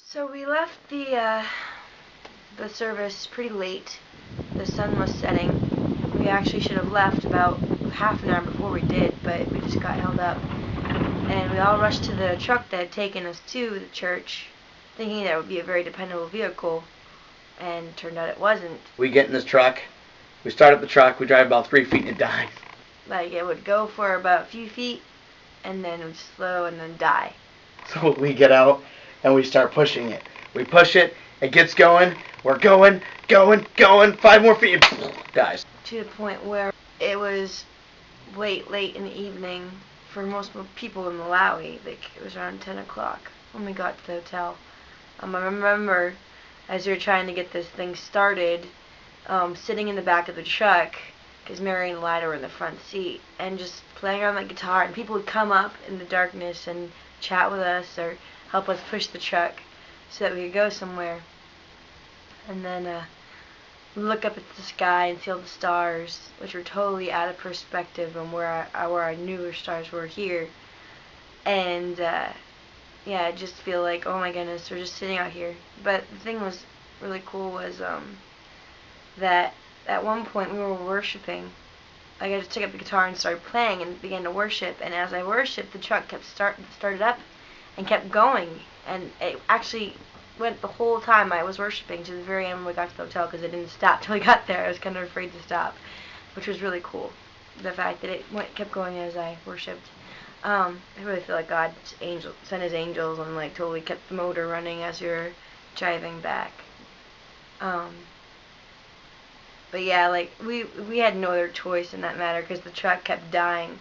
So we left the service pretty late. The sun was setting. We actually should have left about half an hour before we did, but we just got held up. And we all rushed to the truck that had taken us to the church, thinking that it would be a very dependable vehicle, and it turned out it wasn't. We get in this truck, we start up the truck, we drive about 3 feet and it dies. Like, it would go for about a few feet, and then it would slow and then die. So we get out and we start pushing it. We push it, it gets going, we're going, 5 more feet, and dies. To the point where it was late in the evening for most people in Malawi. Like, it was around 10 o'clock when we got to the hotel. I remember as we were trying to get this thing started, sitting in the back of the truck, because Mary and Lida were in the front seat, and just playing on the guitar, and people would come up in the darkness and chat with us or help us push the truck so that we could go somewhere. And then look up at the sky and see all the stars, which were totally out of perspective on where I knew where stars were here. And yeah, I just feel like, oh my goodness, we're just sitting out here. But the thing was really cool was that at one point we were worshiping. Like, I just took up the guitar and started playing and began to worship. And as I worshiped, the truck kept started up and kept going. And it actually went the whole time I was worshiping to the very end when we got to the hotel, because it didn't stop till we got there. I was kind of afraid to stop, which was really cool. The fact that it kept going as I worshipped. I really feel like God sent His angels and like totally kept the motor running as we were driving back. But yeah, like we had no other choice in that matter, because the truck kept dying,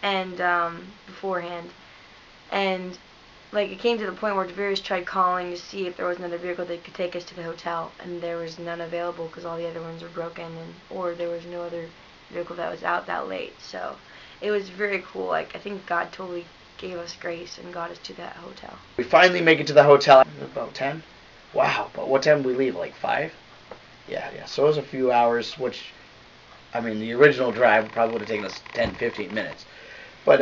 and beforehand, and like it came to the point where Deverius tried calling to see if there was another vehicle that could take us to the hotel, and there was none available because all the other ones were broken, or there was no other vehicle that was out that late. So it was very cool. Like, I think God totally gave us grace and got us to that hotel. We finally make it to the hotel about 10. Wow, but what time did we leave? Like 5? Yeah. So it was a few hours, which, I mean, the original drive probably would have taken us 10-15 minutes. But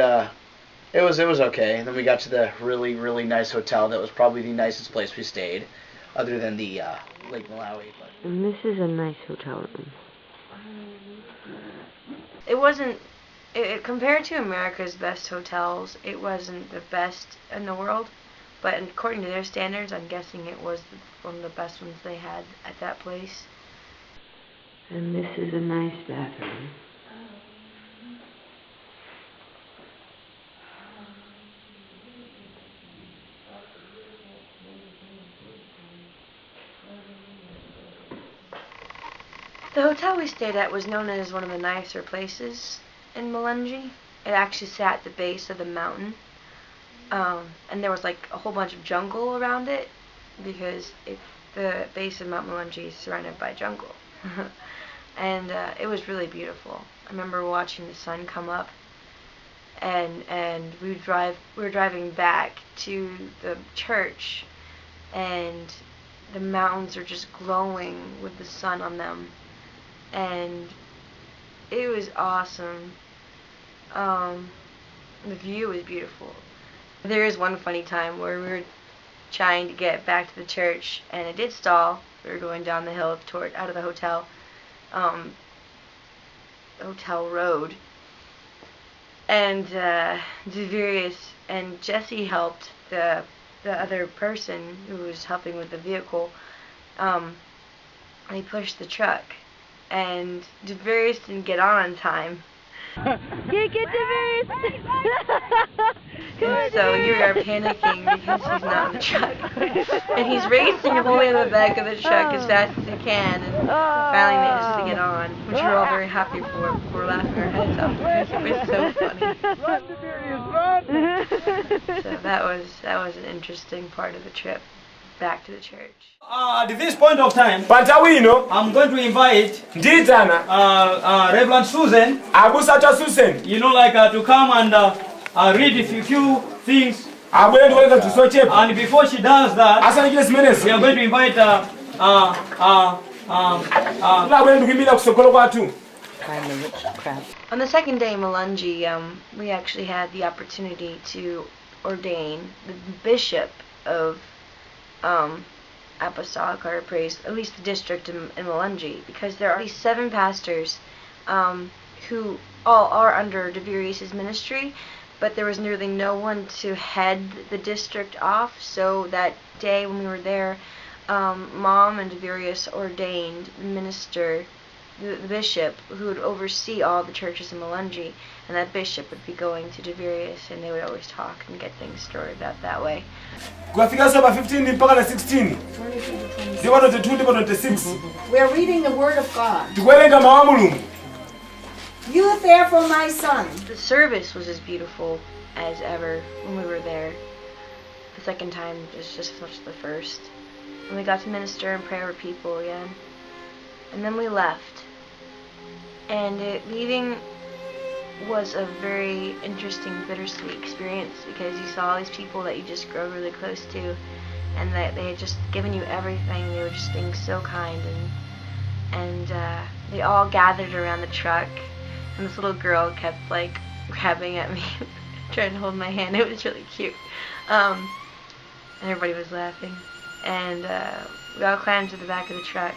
it was okay. And then we got to the really nice hotel. That was probably the nicest place we stayed, other than the Lake Malawi. But. And this is a nice hotel room. It wasn't, compared to America's best hotels, it wasn't the best in the world. But according to their standards, I'm guessing it was one of the best ones they had at that place. And this is a nice bathroom. The hotel we stayed at was known as one of the nicer places in Malawi. It actually sat at the base of the mountain. And there was like a whole bunch of jungle around it, because the base of Mount Malawi is surrounded by jungle. And it was really beautiful. I remember watching the sun come up, and we were driving back to the church, and the mountains are just glowing with the sun on them, and it was awesome. The view was beautiful. There is one funny time where we were trying to get back to the church, and it did stall. We were going down the hill out of the hotel road, and Deverius and Jesse helped the other person who was helping with the vehicle. They pushed the truck, and Deverius didn't get on time. Get Deverius! And so you are panicking because he's not in the truck. And he's racing holding in the back of the truck as fast as he can, and finally manages to get on, which we're all very happy for. We're laughing our heads off because it was so funny. Run, Deverius, run! So that was an interesting part of the trip back to the church. At this point of time, Pantawino, I'm going to invite Ndizana, Reverend Susan, Abusata Susan, you know, like to come and read a few things. And And before she does that, we are going to invite On the second day in Malawi, we actually had the opportunity to ordain the bishop of apostolic or praise, at least the district in Malungi, because there are these 7 pastors who all are under Deverius's ministry, but there was nearly no one to head the district off. So that day when we were there, Mom and Deverius ordained the minister, the bishop, who would oversee all the churches in Malungi, and that bishop would be going to Deverius, and they would always talk and get things sorted out that way. Kukafika saba 15 mpaka na 16. Ndipo 22 ndipo 26. We're reading the Word of God. Tikwerenga mawu a Mulungu. You therefore, my son. The service was as beautiful as ever when we were there. The second time was just as much as the first. And we got to minister and pray over people again. And then we left. And leaving was a very interesting, bittersweet experience, because you saw all these people that you just grow really close to, and that they had just given you everything. They were just being so kind, and they all gathered around the truck, and this little girl kept like grabbing at me, trying to hold my hand. It was really cute, and everybody was laughing, and we all climbed to the back of the truck.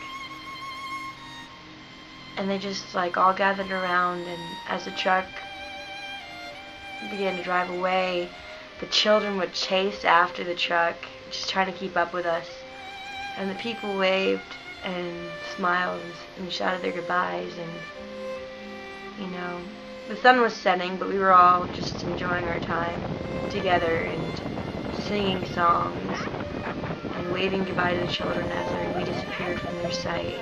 And they just like all gathered around, and as the truck began to drive away, the children would chase after the truck, just trying to keep up with us. And the people waved and smiled and shouted their goodbyes, and you know, the sun was setting, but we were all just enjoying our time together and singing songs and waving goodbye to the children as we disappeared from their sight.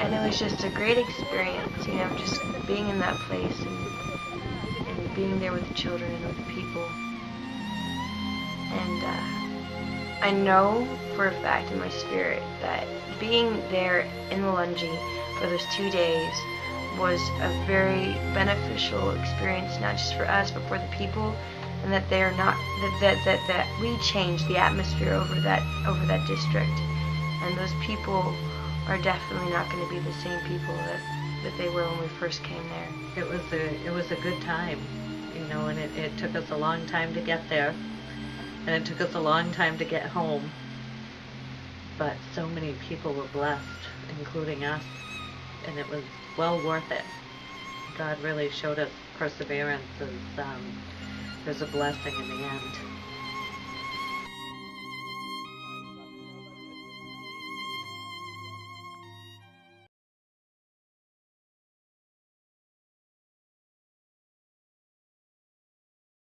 And it was just a great experience, you know, just being in that place and being there with the children and with the people. And I know for a fact in my spirit that being there in Malungi for those 2 days was a very beneficial experience, not just for us, but for the people, and that they are not that we changed the atmosphere over that district, and those people are definitely not going to be the same people that they were when we first came there. It was a good time, you know, and it took us a long time to get there, and it took us a long time to get home, but so many people were blessed, including us, and it was well worth it. God really showed us perseverance as there's a blessing in the end.